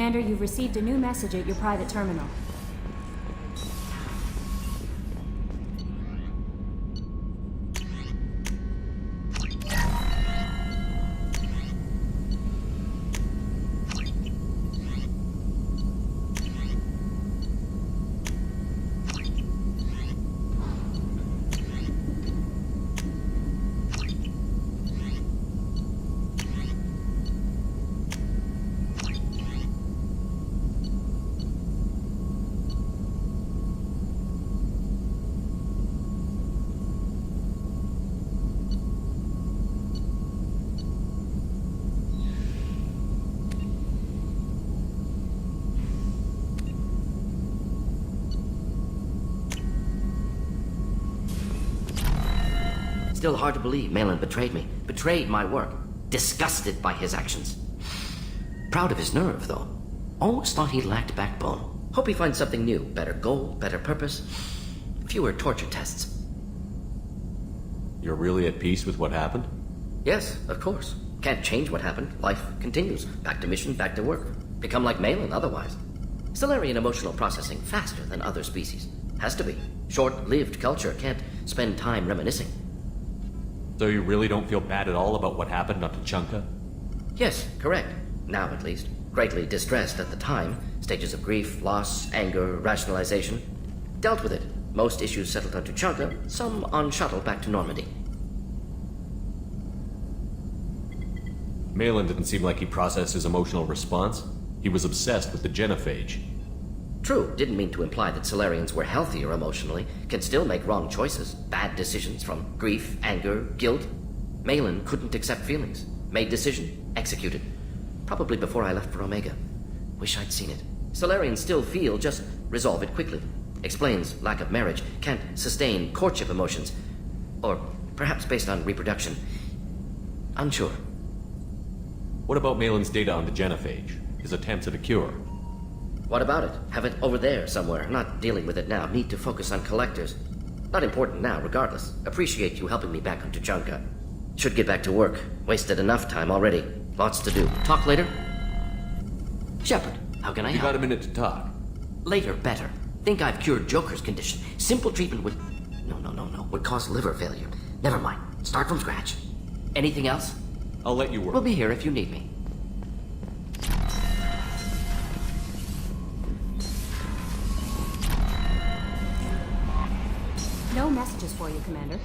Commander, you've received a new message at your private terminal. Still hard to believe Malin betrayed me. Betrayed my work. Disgusted by his actions. Proud of his nerve, though. Almost thought he lacked backbone. Hope he finds something new. Better goal, better purpose. Fewer torture tests. You're really at peace with what happened? Yes, of course. Can't change what happened. Life continues. Back to mission, back to work. Become like Malin otherwise. Solarian emotional processing faster than other species. Has to be. Short-lived culture can't spend time reminiscing. So you really don't feel bad at all about what happened on Tuchanka? Yes, correct. Now at least. Greatly distressed at the time. Stages of grief, loss, anger, rationalization. Dealt with it. Most issues settled on Tuchanka, some on shuttle back to Normandy. Malin didn't seem like he processed his emotional response. He was obsessed with the genophage. True, didn't mean to imply that Solarians were healthier emotionally, can still make wrong choices, bad decisions from grief, anger, guilt. Malin couldn't accept feelings. Made decision, executed. Probably before I left for Omega. Wish I'd seen it. Solarians still feel, just resolve it quickly. Explains lack of marriage, can't sustain courtship emotions. Or perhaps based on reproduction. Unsure. What about Malin's data on the genophage? His attempts at a cure? What about it? Have it over there somewhere. Not dealing with it now. Need to focus on collectors. Not important now, regardless. Appreciate you helping me back on Tuchanka. Should get back to work. Wasted enough time already. Lots to do. Talk later? Shepard, how can I You help? got a minute to talk. Later, better. Think I've cured Joker's condition. Simple treatment would... No. Would cause liver failure. Never mind. Start from scratch. Anything else? I'll let you work. We'll be here if you need me. No messages for you, Commander.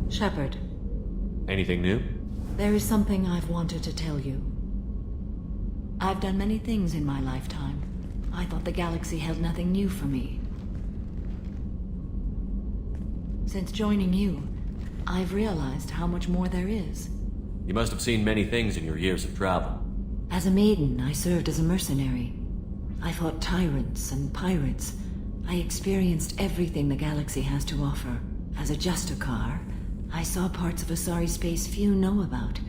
Shepard, Anything new? there is something I've wanted to tell you. I've done many things in my lifetime. I thought the galaxy held nothing new for me. Since joining you, I've realized how much more there is. You must have seen many things in your years of travel. As a maiden, I served as a mercenary. I fought tyrants and pirates. I experienced everything the galaxy has to offer. As a Justicar, I saw parts of Asari space few know about.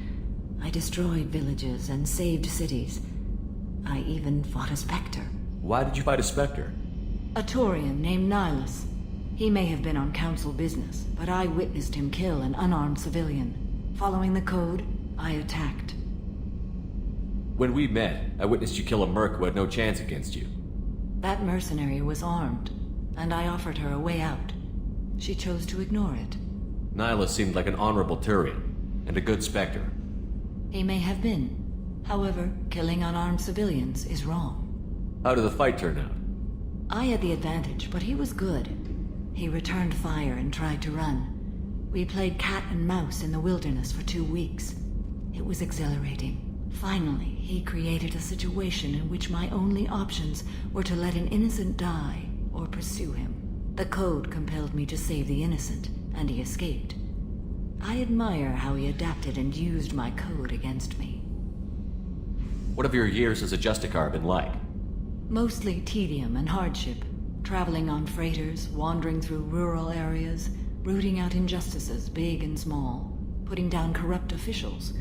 I destroyed villages and saved cities. I even fought a Spectre. Why did you fight a Spectre? A Taurian named Nihilus. He may have been on Council business, but I witnessed him kill an unarmed civilian. Following the code, I attacked. When we met, I witnessed you kill a merc who had no chance against you. That mercenary was armed, and I offered her a way out. She chose to ignore it. Nihilus seemed like an honorable Turian, and a good Spectre. He may have been. However, killing unarmed civilians is wrong. How did the fight turn out? I had the advantage, but he was good. He returned fire and tried to run. We played cat and mouse in the wilderness for 2 weeks. It was exhilarating. Finally, he created a situation in which my only options were to let an innocent die or pursue him. The code compelled me to save the innocent, and he escaped. I admire how he adapted and used my code against me. What have your years as a Justicar been like? Mostly tedium and hardship. Traveling on freighters, wandering through rural areas, rooting out injustices big and small. putting down corrupt officials.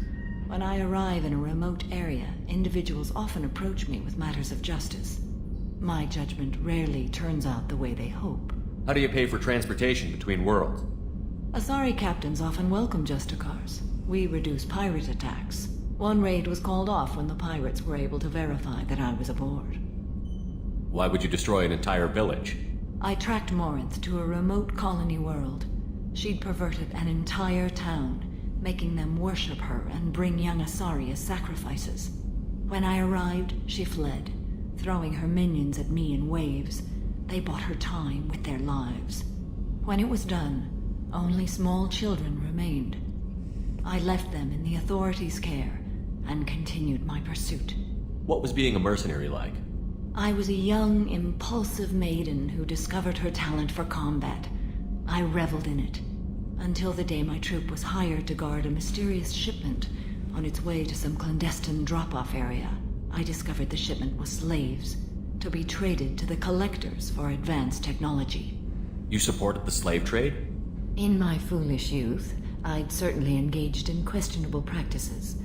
When I arrive in a remote area, individuals often approach me with matters of justice. My judgment rarely turns out the way they hope. How do you pay for transportation between worlds? Asari captains often welcome Justicars. We reduce pirate attacks. One raid was called off when the pirates were able to verify that I was aboard. Why would you destroy an entire village? I tracked Morinth to a remote colony world. She'd perverted an entire town, making them worship her and bring young Asari as sacrifices. When I arrived, she fled, throwing her minions at me in waves. They bought her time with their lives. When it was done, only small children remained. I left them in the authorities' care and continued my pursuit. What was being a mercenary like? I was a young, impulsive maiden who discovered her talent for combat. I reveled in it, until the day my troop was hired to guard a mysterious shipment on its way to some clandestine drop-off area. I discovered the shipment was slaves, to be traded to the collectors for advanced technology. You supported the slave trade? In my foolish youth, I'd certainly engaged in questionable practices,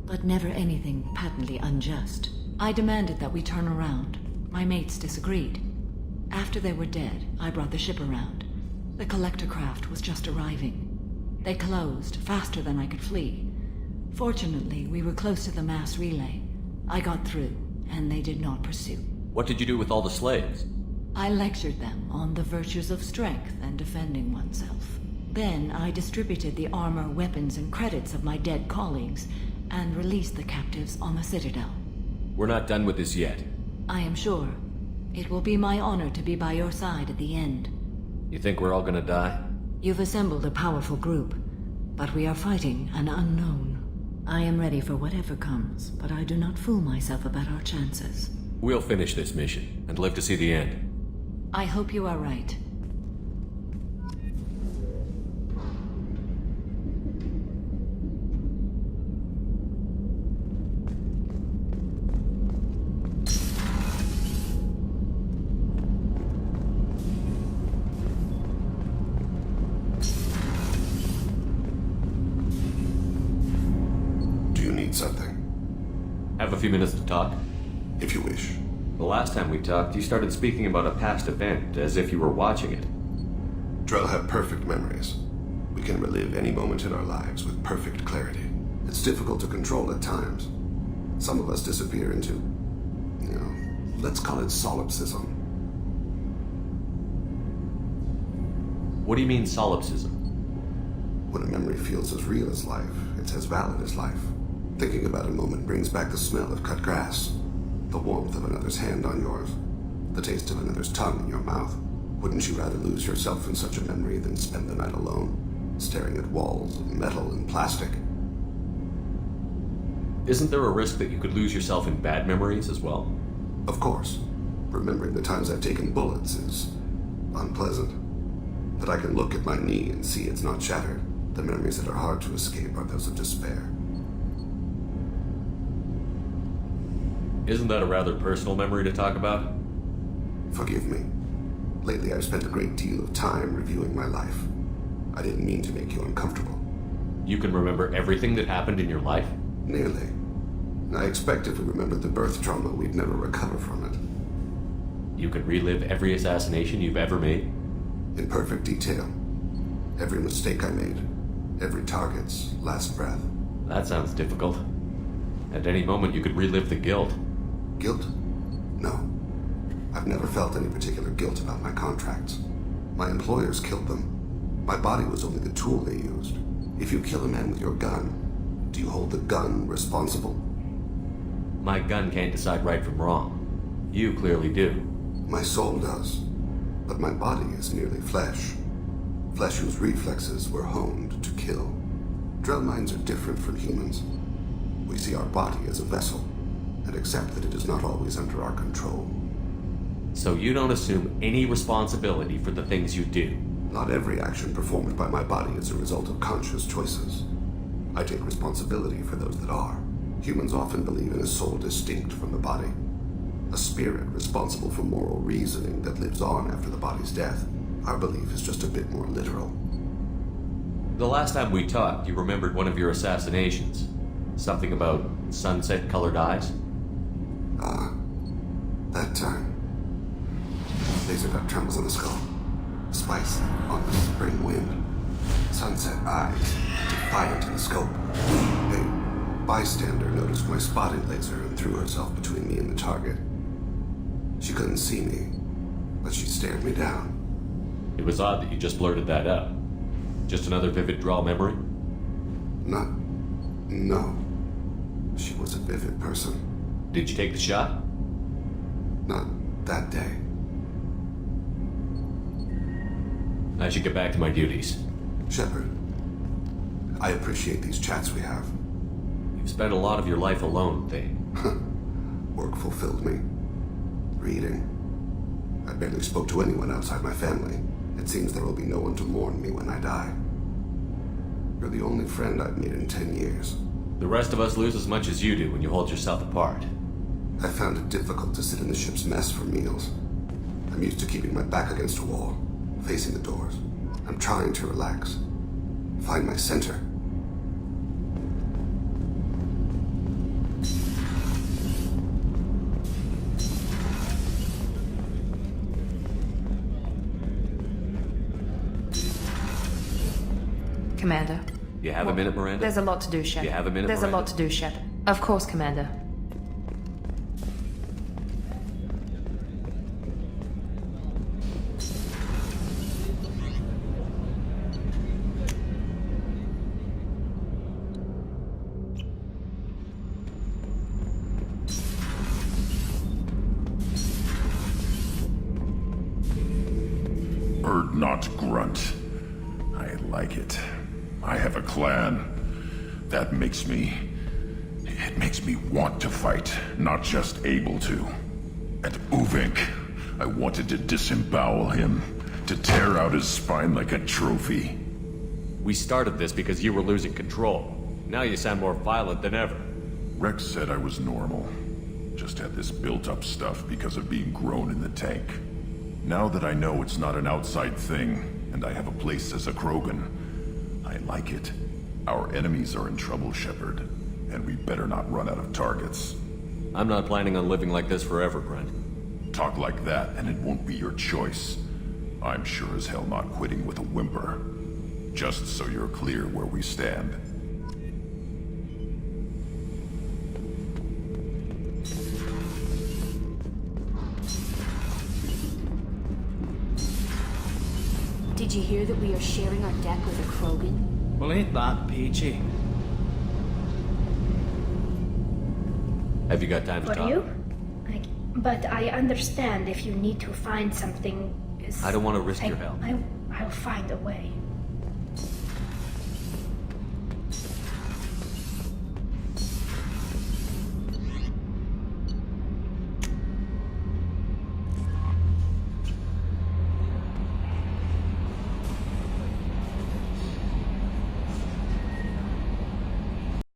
but never anything patently unjust. I demanded that we turn around. My mates disagreed. After they were dead, I brought the ship around. The collector craft was just arriving. They closed faster than I could flee. Fortunately, we were close to the mass relay. I got through, and they did not pursue. What did you do with all the slaves? I lectured them on the virtues of strength and defending oneself. Then I distributed the armor, weapons, and credits of my dead colleagues, and released the captives on the Citadel. We're not done with this yet. I am sure. It will be my honor to be by your side at the end. You think we're all gonna die? You've assembled a powerful group, but we are fighting an unknown. I am ready for whatever comes, but I do not fool myself about our chances. We'll finish this mission and live to see the end. I hope you are right. Something. Have a few minutes to talk? If you wish. The last time we talked, you started speaking about a past event, as if you were watching it. Drell have perfect memories. We can relive any moment in our lives with perfect clarity. It's difficult to control at times. Some of us disappear into, let's call it solipsism. What do you mean, solipsism? When a memory feels as real as life, it's as valid as life. Thinking about a moment brings back the smell of cut grass, the warmth of another's hand on yours, the taste of another's tongue in your mouth. Wouldn't you rather lose yourself in such a memory than spend the night alone, staring at walls of metal and plastic? Isn't there a risk that you could lose yourself in bad memories as well? Of course. Remembering the times I've taken bullets is unpleasant. But I can look at my knee and see it's not shattered. The memories that are hard to escape are those of despair. Isn't that a rather personal memory to talk about? Forgive me. Lately I've spent a great deal of time reviewing my life. I didn't mean to make you uncomfortable. You can remember everything that happened in your life? Nearly. I expect if we remembered the birth trauma, we'd never recover from it. You can relive every assassination you've ever made? In perfect detail. Every mistake I made. Every target's last breath. That sounds difficult. At any moment you could relive the guilt. Guilt? No. I've never felt any particular guilt about my contracts. My employers killed them. My body was only the tool they used. If you kill a man with your gun, do you hold the gun responsible? My gun can't decide right from wrong. You clearly do. My soul does. But my body is merely flesh. Flesh whose reflexes were honed to kill. Drell minds are different from humans. We see our body as a vessel, and accept that it is not always under our control. So you don't assume any responsibility for the things you do? Not every action performed by my body is a result of conscious choices. I take responsibility for those that are. Humans often believe in a soul distinct from the body. A spirit responsible for moral reasoning that lives on after the body's death. Our belief is just a bit more literal. The last time we talked, you remembered one of your assassinations. Something about sunset-colored eyes? That time. Laser got trembles in the skull. Spice on the spring wind. Sunset eyes, defiant in the scope. A bystander noticed my spotting laser and threw herself between me and the target. She couldn't see me, but she stared me down. It was odd that you just blurted that out. Just another vivid draw memory? No. She was a vivid person. Did you take the shot? Not that day. I should get back to my duties. Shepard, I appreciate these chats we have. You've spent a lot of your life alone, Thane. Work fulfilled me. Reading. I barely spoke to anyone outside my family. It seems there will be no one to mourn me when I die. You're the only friend I've made in 10 years. The rest of us lose as much as you do when you hold yourself apart. I found it difficult to sit in the ship's mess for meals. I'm used to keeping my back against a wall, facing the doors. I'm trying to relax. Find my center. Commander. You have a minute, Miranda? There's a lot to do, Shep. You have a minute, There's Miranda? a lot to do, Shep. Of course, Commander. Bird not grunt. I like it. I have a clan. That makes me... It makes me want to fight, not just able to. And Uvink, I wanted to disembowel him, to tear out his spine like a trophy. We started this because you were losing control. Now you sound more violent than ever. Rex said I was normal. Just had this built-up stuff because of being grown in the tank. Now that I know it's not an outside thing, and I have a place as a Krogan, I like it. Our enemies are in trouble, Shepard, and we better not run out of targets. I'm not planning on living like this forever, Brent. Talk like that, and it won't be your choice. I'm sure as hell not quitting with a whimper. Just so you're clear where we stand. Did you hear that we are sharing our deck with a Krogan? Well, ain't that peachy? Have you got time to For talk? you? But I understand if you need to find something. I don't want to risk your help. I'll find a way.